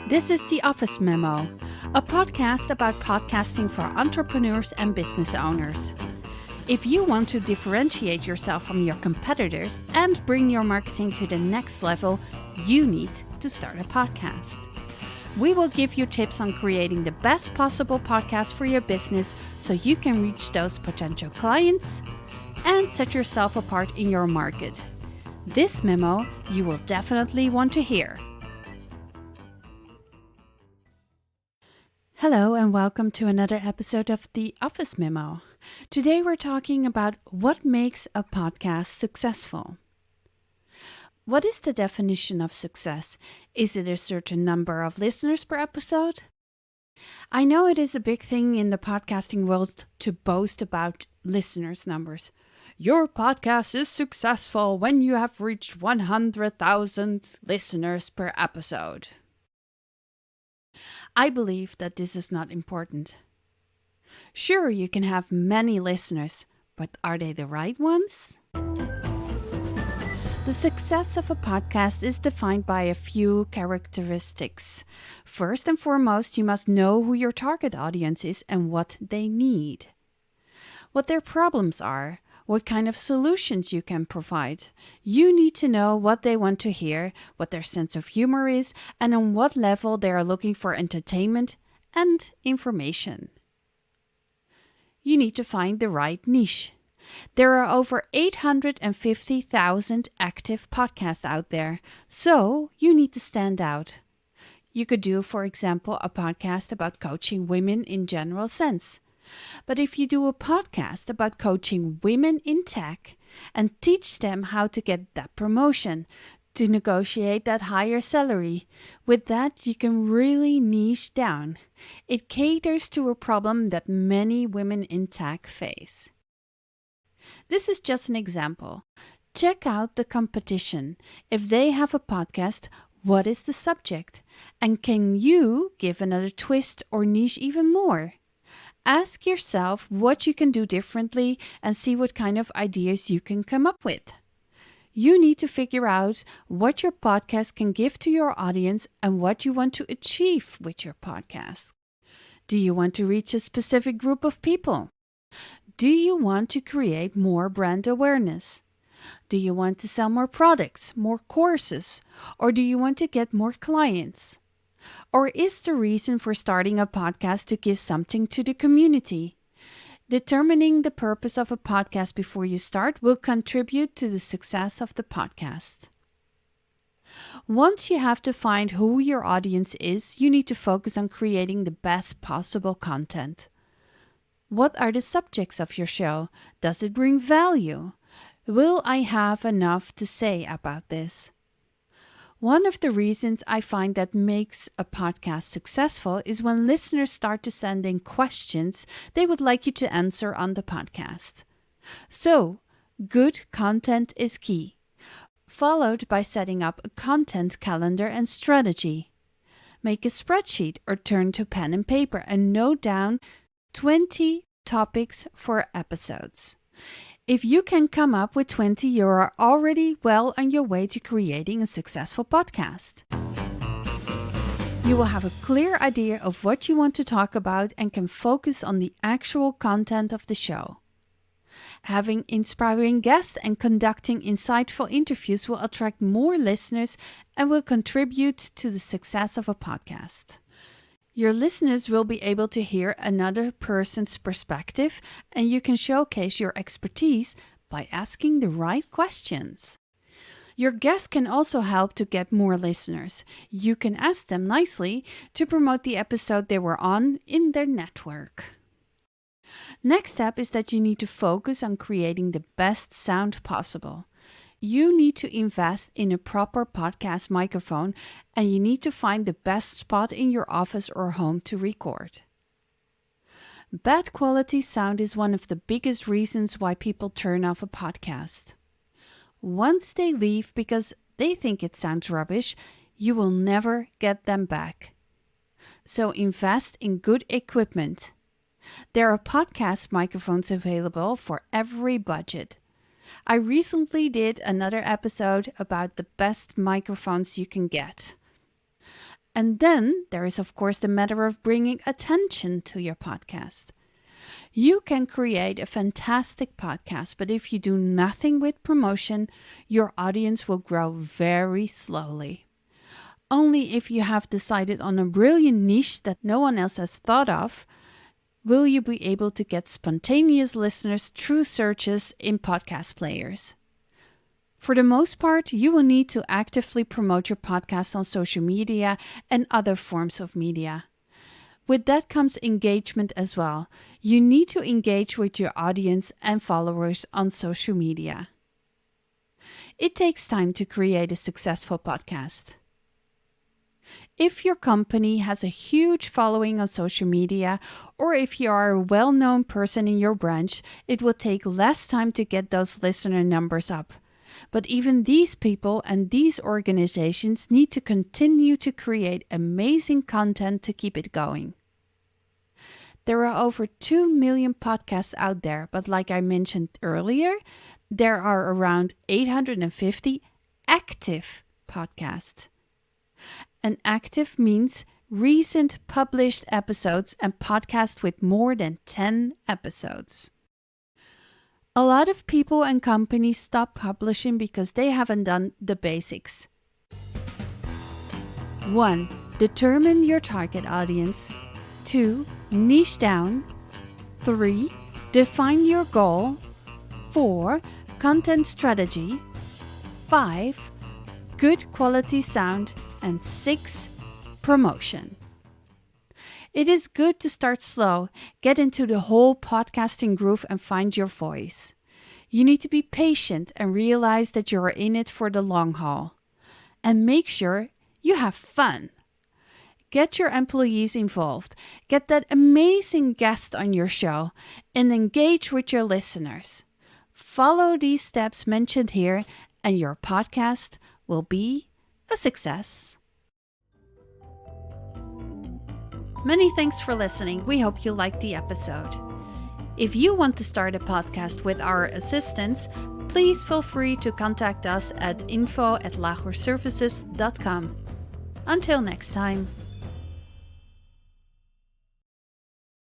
This is the Office Memo, a podcast about podcasting for entrepreneurs and business owners. If you want to differentiate yourself from your competitors and bring your marketing to the next level, you need to start a podcast. We will give you tips on creating the best possible podcast for your business so you can reach those potential clients and set yourself apart in your market. This memo you will definitely want to hear. Hello and welcome to another episode of the Office Memo. Today we're talking about what makes a podcast successful. What is the definition of success? Is it a certain number of listeners per episode? I know it is a big thing in the podcasting world to boast about listeners' numbers. Your podcast is successful when you have reached 100,000 listeners per episode. I believe that this is not important. Sure, you can have many listeners, but are they the right ones? The success of a podcast is defined by a few characteristics. First and foremost, you must know who your target audience is and what they need. What their problems are, what kind of solutions you can provide. You need to know what they want to hear, what their sense of humor is, and on what level they are looking for entertainment and information. You need to find the right niche. There are over 850,000 active podcasts out there, so you need to stand out. You could do, for example, a podcast about coaching women in general sense. But if you do a podcast about coaching women in tech and teach them how to get that promotion, to negotiate that higher salary, with that you can really niche down. It caters to a problem that many women in tech face. This is just an example. Check out the competition. If they have a podcast, what is the subject? And can you give another twist or niche even more? Ask yourself what you can do differently and see what kind of ideas you can come up with. You need to figure out what your podcast can give to your audience and what you want to achieve with your podcast. Do you want to reach a specific group of people? Do you want to create more brand awareness? Do you want to sell more products, more courses, or do you want to get more clients? Or is the reason for starting a podcast to give something to the community? Determining the purpose of a podcast before you start will contribute to the success of the podcast. Once you have defined who your audience is, you need to focus on creating the best possible content. What are the subjects of your show? Does it bring value? Will I have enough to say about this? One of the reasons I find that makes a podcast successful is when listeners start to send in questions they would like you to answer on the podcast. So, good content is key, followed by setting up a content calendar and strategy. Make a spreadsheet or turn to pen and paper and note down 20 topics for episodes. If you can come up with 20, you are already well on your way to creating a successful podcast. You will have a clear idea of what you want to talk about and can focus on the actual content of the show. Having inspiring guests and conducting insightful interviews will attract more listeners and will contribute to the success of a podcast. Your listeners will be able to hear another person's perspective, and you can showcase your expertise by asking the right questions. Your guests can also help to get more listeners. You can ask them nicely to promote the episode they were on in their network. Next step is that you need to focus on creating the best sound possible. You need to invest in a proper podcast microphone and you need to find the best spot in your office or home to record. Bad quality sound is one of the biggest reasons why people turn off a podcast. Once they leave because they think it sounds rubbish, you will never get them back. So invest in good equipment. There are podcast microphones available for every budget. I recently did another episode about the best microphones you can get. And then there is, of course, the matter of bringing attention to your podcast. You can create a fantastic podcast, but if you do nothing with promotion, your audience will grow very slowly. Only if you have decided on a brilliant niche that no one else has thought of, will you be able to get spontaneous listeners through searches in podcast players. For the most part, you will need to actively promote your podcast on social media and other forms of media. With that comes engagement as well. You need to engage with your audience and followers on social media. It takes time to create a successful podcast. If your company has a huge following on social media, or if you are a well-known person in your branch, it will take less time to get those listener numbers up. But even these people and these organizations need to continue to create amazing content to keep it going. There are over 2 million podcasts out there, but like I mentioned earlier, there are around 850 active podcasts. An active means recent published episodes and podcasts with more than 10 episodes. A lot of people and companies stop publishing because they haven't done the basics. 1. Determine your target audience. 2. Niche down. 3. Define your goal. 4. Content strategy. 5. Good quality sound. And 6. Promotion. It is good to start slow, get into the whole podcasting groove and find your voice. You need to be patient and realize that you are in it for the long haul. And make sure you have fun. Get your employees involved, get that amazing guest on your show, and engage with your listeners. Follow these steps mentioned here and your podcast will be a success. Many thanks for listening. We hope you liked the episode. If you want to start a podcast with our assistance, please feel free to contact us at info@lagerservices.com. Until next time.